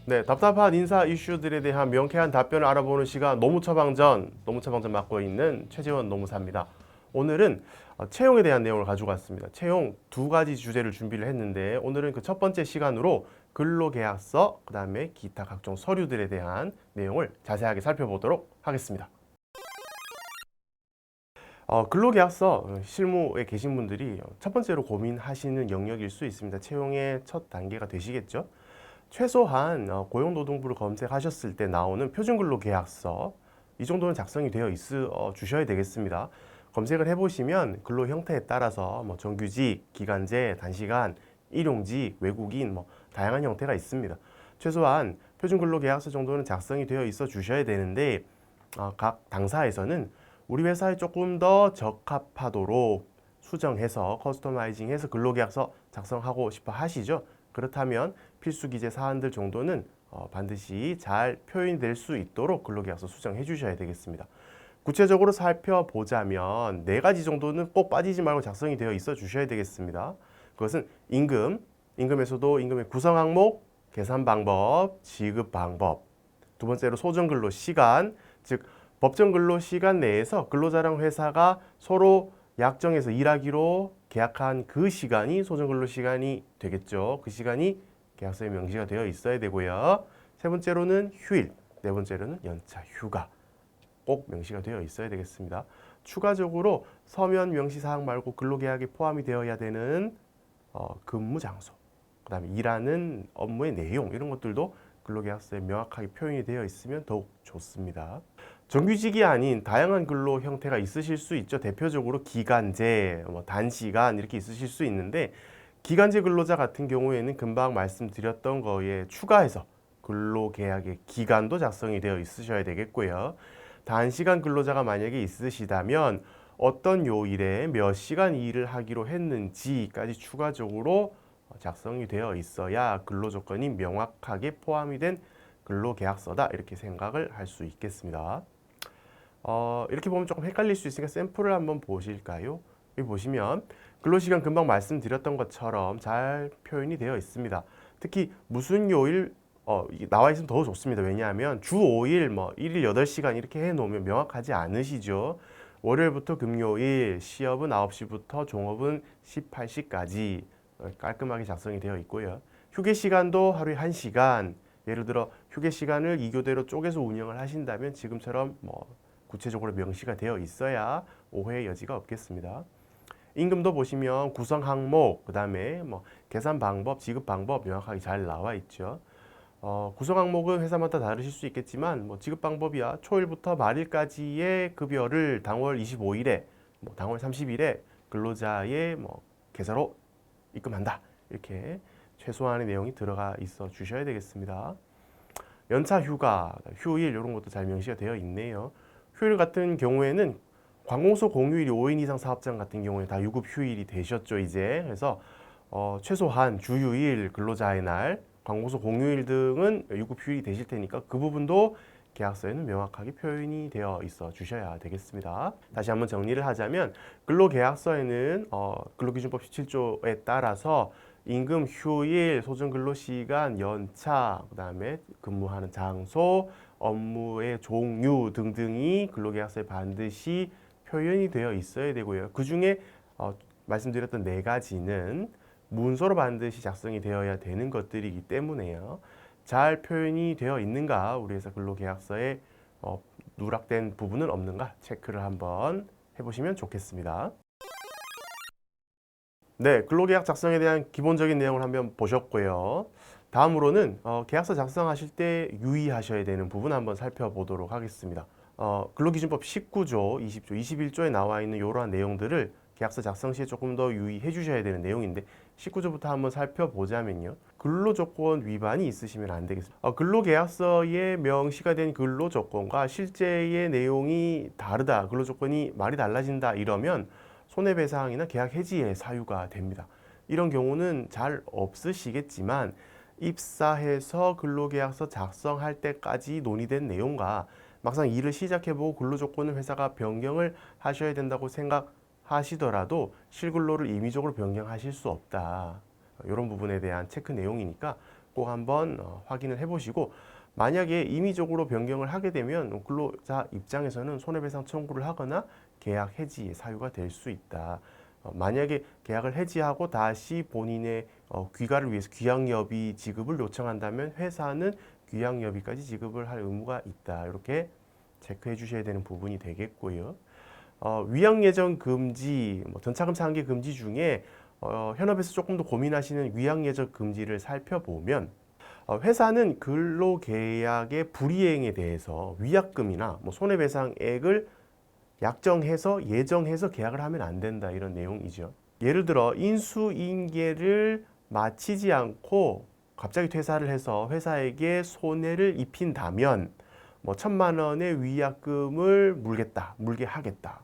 네, 답답한 인사 이슈들에 대한 명쾌한 답변을 알아보는 시간 노무처방전 맡고 있는 최재원 노무사입니다. 오늘은 채용에 대한 내용을 가지고 왔습니다. 채용 두 가지 주제를 준비를 했는데 오늘은 그 첫 번째 시간으로 근로계약서, 그 다음에 기타 각종 서류들에 대한 내용을 자세하게 살펴보도록 하겠습니다. 근로계약서 실무에 계신 분들이 첫 번째로 고민하시는 영역일 수 있습니다. 채용의 첫 단계가 되시겠죠. 최소한 고용노동부를 검색하셨을 때 나오는 표준근로계약서 이 정도는 작성이 되어 있어 주셔야 되겠습니다. 검색을 해보시면 근로 형태에 따라서 뭐 정규직, 기간제, 단시간, 일용직, 외국인 뭐 다양한 형태가 있습니다. 최소한 표준근로계약서 정도는 작성이 되어 있어 주셔야 되는데 각 당사에서는 우리 회사에 조금 더 적합하도록 수정해서 커스터마이징해서 근로계약서 작성하고 싶어 하시죠. 그렇다면 필수 기재 사안들 정도는 반드시 잘 표현이 될 수 있도록 근로계약서 수정해 주셔야 되겠습니다. 구체적으로 살펴보자면 네 가지 정도는 꼭 빠지지 말고 작성이 되어 있어 주셔야 되겠습니다. 그것은 임금에서도 임금의 구성 항목, 계산 방법, 지급 방법. 두 번째로 소정근로 시간, 즉 법정 근로 시간 내에서 근로자랑 회사가 서로 약정해서 일하기로 계약한 그 시간이 소정근로 시간이 되겠죠. 그 시간이 계약서에 명시가 되어 있어야 되고요. 세 번째로는 휴일, 네 번째로는 연차 휴가 꼭 명시가 되어 있어야 되겠습니다. 추가적으로 서면 명시 사항 말고 근로계약에 포함이 되어야 되는 근무 장소, 그 다음에 일하는 업무의 내용 이런 것들도 근로계약서에 명확하게 표현이 되어 있으면 더욱 좋습니다. 정규직이 아닌 다양한 근로 형태가 있으실 수 있죠. 대표적으로 기간제, 단시간 이렇게 있으실 수 있는데 기간제 근로자 같은 경우에는 금방 말씀드렸던 거에 추가해서 근로계약의 기간도 작성이 되어 있으셔야 되겠고요. 단시간 근로자가 만약에 있으시다면 어떤 요일에 몇 시간 일을 하기로 했는지까지 추가적으로 작성이 되어 있어야 근로조건이 명확하게 포함이 된 근로계약서다 이렇게 생각을 할 수 있겠습니다. 이렇게 보면 조금 헷갈릴 수 있으니까 샘플을 한번 보실까요? 여기 보시면 근로시간 금방 말씀드렸던 것처럼 잘 표현이 되어 있습니다. 특히 무슨 요일 나와 있으면 더 좋습니다. 왜냐하면 주 5일 뭐 1일 8시간 이렇게 해놓으면 명확하지 않으시죠. 월요일부터 금요일 시업은 9시부터 종업은 18시까지 깔끔하게 작성이 되어 있고요. 휴게 시간도 하루에 1시간, 예를 들어 휴게 시간을 2교대로 쪼개서 운영을 하신다면 지금처럼 뭐 구체적으로 명시가 되어 있어야 오해의 여지가 없겠습니다. 임금도 보시면 구성 항목, 그 다음에 뭐 계산 방법, 지급 방법 명확하게 잘 나와 있죠. 구성 항목은 회사마다 다르실 수 있겠지만 뭐 지급 방법이야 초일부터 말일까지의 급여를 당월 25일에 뭐 당월 30일에 근로자의 뭐 계좌로 입금한다 이렇게 최소한의 내용이 들어가 있어 주셔야 되겠습니다. 연차 휴가, 휴일 이런 것도 잘 명시가 되어 있네요. 휴일 같은 경우에는 관공서 공휴일이 5인 이상 사업장 같은 경우에 다 유급 휴일이 되셨죠 이제. 그래서 최소한 주휴일, 근로자의 날, 관공서 공휴일 등은 유급 휴일이 되실 테니까 그 부분도 계약서에는 명확하게 표현이 되어 있어 주셔야 되겠습니다. 다시 한번 정리를 하자면 근로계약서에는 근로기준법 17조에 따라서 임금, 휴일, 소정근로시간, 연차, 그 다음에 근무하는 장소, 업무의 종류 등등이 근로계약서에 반드시 표현이 되어 있어야 되고요. 그 중에 말씀드렸던 네 가지는 문서로 반드시 작성이 되어야 되는 것들이기 때문에요. 잘 표현이 되어 있는가, 우리 회사 근로계약서에 누락된 부분은 없는가 체크를 한번 해보시면 좋겠습니다. 네, 근로계약 작성에 대한 기본적인 내용을 한번 보셨고요. 다음으로는 계약서 작성하실 때 유의하셔야 되는 부분 한번 살펴보도록 하겠습니다. 근로기준법 19조, 20조, 21조에 나와 있는 이러한 내용들을 계약서 작성 시에 조금 더 유의해 주셔야 되는 내용인데 19조부터 한번 살펴보자면요. 근로조건 위반이 있으시면 안 되겠습니다. 근로계약서에 명시가 된 근로조건과 실제의 내용이 다르다, 근로조건이 말이 달라진다 이러면 손해배상이나 계약 해지의 사유가 됩니다. 이런 경우는 잘 없으시겠지만 입사해서 근로계약서 작성할 때까지 논의된 내용과 막상 일을 시작해보고 근로조건을 회사가 변경을 하셔야 된다고 생각하시더라도 실근로를 임의적으로 변경하실 수 없다. 이런 부분에 대한 체크 내용이니까 꼭 한번 확인을 해보시고, 만약에 임의적으로 변경을 하게 되면 근로자 입장에서는 손해배상 청구를 하거나 계약 해지의 사유가 될 수 있다. 만약에 계약을 해지하고 다시 본인의 귀가를 위해서 귀양여비 지급을 요청한다면 회사는 귀양여비까지 지급을 할 의무가 있다. 이렇게 체크해 주셔야 되는 부분이 되겠고요. 위양예정 금지, 전차금 상계 금지 중에 현업에서 조금 더 고민하시는 위양예정 금지를 살펴보면, 회사는 근로계약의 불이행에 대해서 위약금이나 손해배상액을 약정해서 예정해서 계약을 하면 안 된다, 이런 내용이죠. 예를 들어 인수인계를 마치지 않고 갑자기 퇴사를 해서 회사에게 손해를 입힌다면 1,000만 원의 위약금을 물게 하겠다.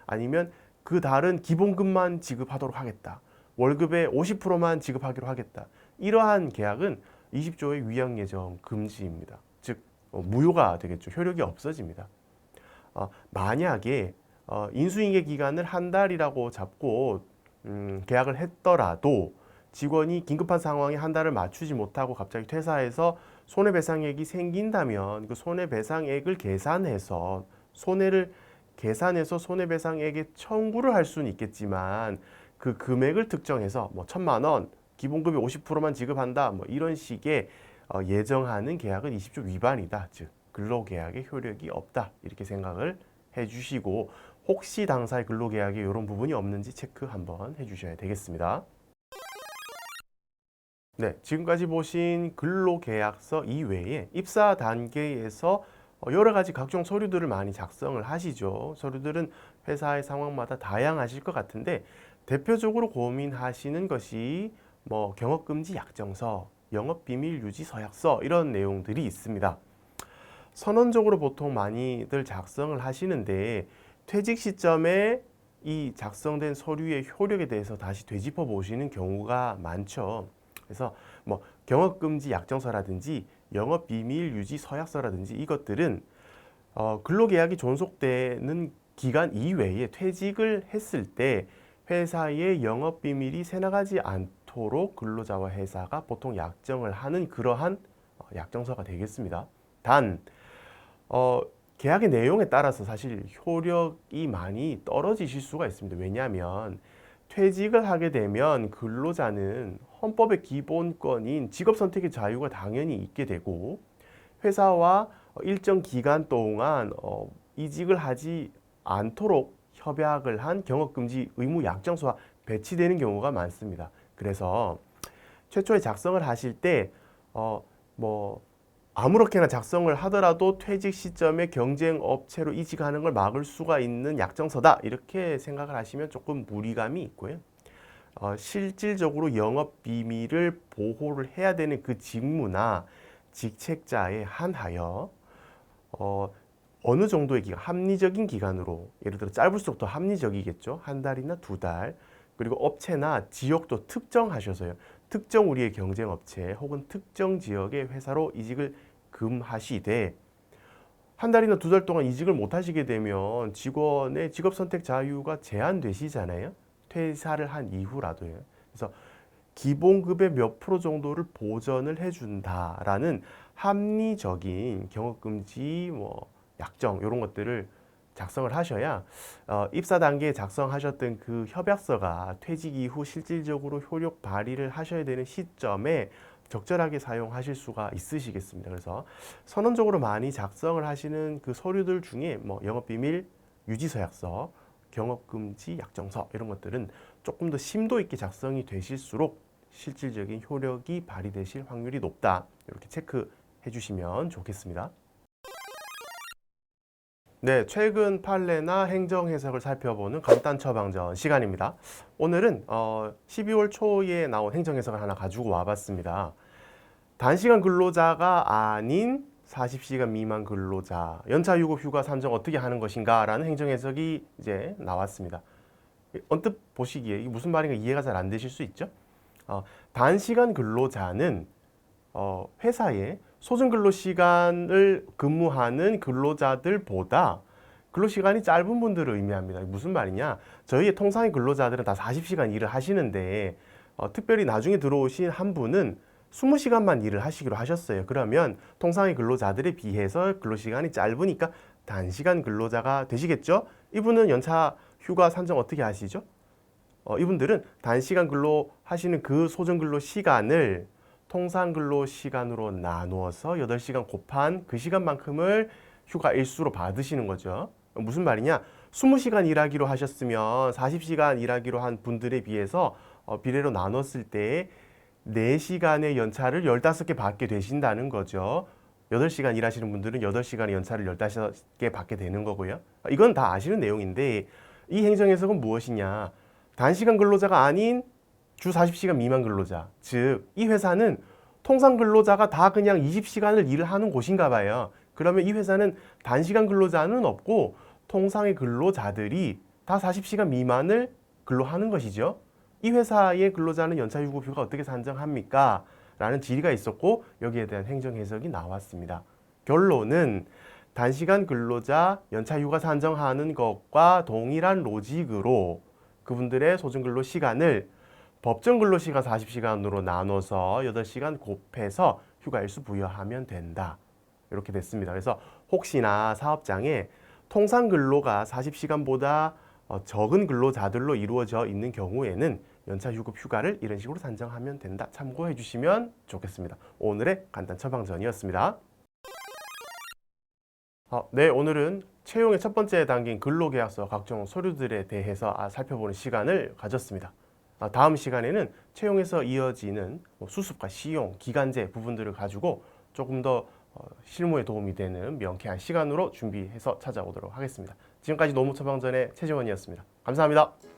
아니면 그 다른 기본금만 지급하도록 하겠다. 월급의 50%만 지급하기로 하겠다. 이러한 계약은 20조의 위약예정 금지입니다. 즉 무효가 되겠죠. 효력이 없어집니다. 만약에 인수인계 기간을 한 달이라고 잡고 계약을 했더라도 직원이 긴급한 상황에 한 달을 맞추지 못하고 갑자기 퇴사해서 손해배상액이 생긴다면 그 손해배상액을 계산해서 손해배상액의 청구를 할 수는 있겠지만, 그 금액을 특정해서 1,000만 원, 기본급의 50%만 지급한다, 이런 식의 예정하는 계약은 20조 위반이다. 즉 근로계약의 효력이 없다. 이렇게 생각을 해주시고, 혹시 당사의 근로계약에 이런 부분이 없는지 체크 한번 해주셔야 되겠습니다. 네, 지금까지 보신 근로계약서 이외에 입사 단계에서 여러 가지 각종 서류들을 많이 작성을 하시죠. 서류들은 회사의 상황마다 다양하실 것 같은데, 대표적으로 고민하시는 것이 경업금지 약정서, 영업비밀 유지 서약서, 이런 내용들이 있습니다. 선언적으로 보통 많이들 작성을 하시는데, 퇴직 시점에 이 작성된 서류의 효력에 대해서 다시 되짚어 보시는 경우가 많죠. 그래서 경업금지 약정서라든지 영업비밀 유지 서약서라든지 이것들은 근로계약이 존속되는 기간 이외에 퇴직을 했을 때 회사의 영업비밀이 새나가지 않도록 근로자와 회사가 보통 약정을 하는 그러한 약정서가 되겠습니다. 단 계약의 내용에 따라서 사실 효력이 많이 떨어지실 수가 있습니다. 왜냐하면 퇴직을 하게 되면 근로자는 헌법의 기본권인 직업 선택의 자유가 당연히 있게 되고, 회사와 일정 기간 동안 이직을 하지 않도록 협약을 한 경업금지 의무 약정서와 배치되는 경우가 많습니다. 그래서 최초에 작성을 하실 때 아무렇게나 작성을 하더라도 퇴직 시점에 경쟁 업체로 이직하는 걸 막을 수가 있는 약정서다, 이렇게 생각을 하시면 조금 무리감이 있고요. 실질적으로 영업 비밀을 보호를 해야 되는 그 직무나 직책자에 한하여 어느 정도의 기간, 합리적인 기간으로, 예를 들어 짧을수록 더 합리적이겠죠. 한 달이나 두 달. 그리고 업체나 지역도 특정하셔서요. 특정 우리의 경쟁 업체 혹은 특정 지역의 회사로 이직을 금하시되, 한 달이나 두 달 동안 이직을 못 하시게 되면 직원의 직업 선택 자유가 제한되시잖아요. 퇴사를 한 이후라도요. 그래서 기본급의 몇 프로 정도를 보전을 해준다라는 합리적인 경업금지 약정, 이런 것들을 작성을 하셔야 입사 단계에 작성하셨던 그 협약서가 퇴직 이후 실질적으로 효력 발휘를 하셔야 되는 시점에 적절하게 사용하실 수가 있으시겠습니다. 그래서 선언적으로 많이 작성을 하시는 그 서류들 중에 영업비밀 유지서약서, 경업금지 약정서, 이런 것들은 조금 더 심도 있게 작성이 되실수록 실질적인 효력이 발휘되실 확률이 높다. 이렇게 체크해 주시면 좋겠습니다. 네, 최근 판례나 행정 해석을 살펴보는 간단 처방전 시간입니다. 오늘은 12월 초에 나온 행정 해석을 하나 가지고 와봤습니다. 단시간 근로자가 아닌 40시간 미만 근로자, 연차 유급 휴가 산정 어떻게 하는 것인가 라는 행정 해석이 이제 나왔습니다. 언뜻 보시기에 이게 무슨 말인가 이해가 잘 안 되실 수 있죠? 단시간 근로자는 회사에 소정 근로 시간을 근무하는 근로자들보다 근로시간이 짧은 분들을 의미합니다. 무슨 말이냐? 저희의 통상의 근로자들은 다 40시간 일을 하시는데 특별히 나중에 들어오신 한 분은 20시간만 일을 하시기로 하셨어요. 그러면 통상의 근로자들에 비해서 근로시간이 짧으니까 단시간 근로자가 되시겠죠? 이분은 연차 휴가 산정 어떻게 하시죠? 이분들은 단시간 근로 하시는 그 소정 근로 시간을 통상 근로 시간으로 나누어서 8시간 곱한 그 시간만큼을 휴가 일수로 받으시는 거죠. 무슨 말이냐? 20시간 일하기로 하셨으면 40시간 일하기로 한 분들에 비해서 비례로 나눴을 때 4시간의 연차를 15개 받게 되신다는 거죠. 8시간 일하시는 분들은 8시간의 연차를 15개 받게 되는 거고요. 이건 다 아시는 내용인데 이 행정 해석은 무엇이냐? 단시간 근로자가 아닌 주 40시간 미만 근로자, 즉 이 회사는 통상 근로자가 다 그냥 20시간을 일을 하는 곳인가 봐요. 그러면 이 회사는 단시간 근로자는 없고 통상의 근로자들이 다 40시간 미만을 근로하는 것이죠. 이 회사의 근로자는 연차유급휴가 어떻게 산정합니까? 라는 질의가 있었고 여기에 대한 행정 해석이 나왔습니다. 결론은 단시간 근로자 연차휴가 산정하는 것과 동일한 로직으로 그분들의 소중근로 시간을 법정 근로시간 40시간으로 나눠서 8시간 곱해서 휴가 일수 부여하면 된다. 이렇게 됐습니다. 그래서 혹시나 사업장에 통상 근로가 40시간보다 적은 근로자들로 이루어져 있는 경우에는 연차 유급 휴가를 이런 식으로 산정하면 된다. 참고해 주시면 좋겠습니다. 오늘의 간단 처방전이었습니다. 네, 오늘은 채용의 첫 번째 단계인 근로계약서 각종 서류들에 대해서 살펴보는 시간을 가졌습니다. 다음 시간에는 채용에서 이어지는 수습과 시용, 기간제 부분들을 가지고 조금 더 실무에 도움이 되는 명쾌한 시간으로 준비해서 찾아오도록 하겠습니다. 지금까지 노무 처방전의 최재원이었습니다. 감사합니다.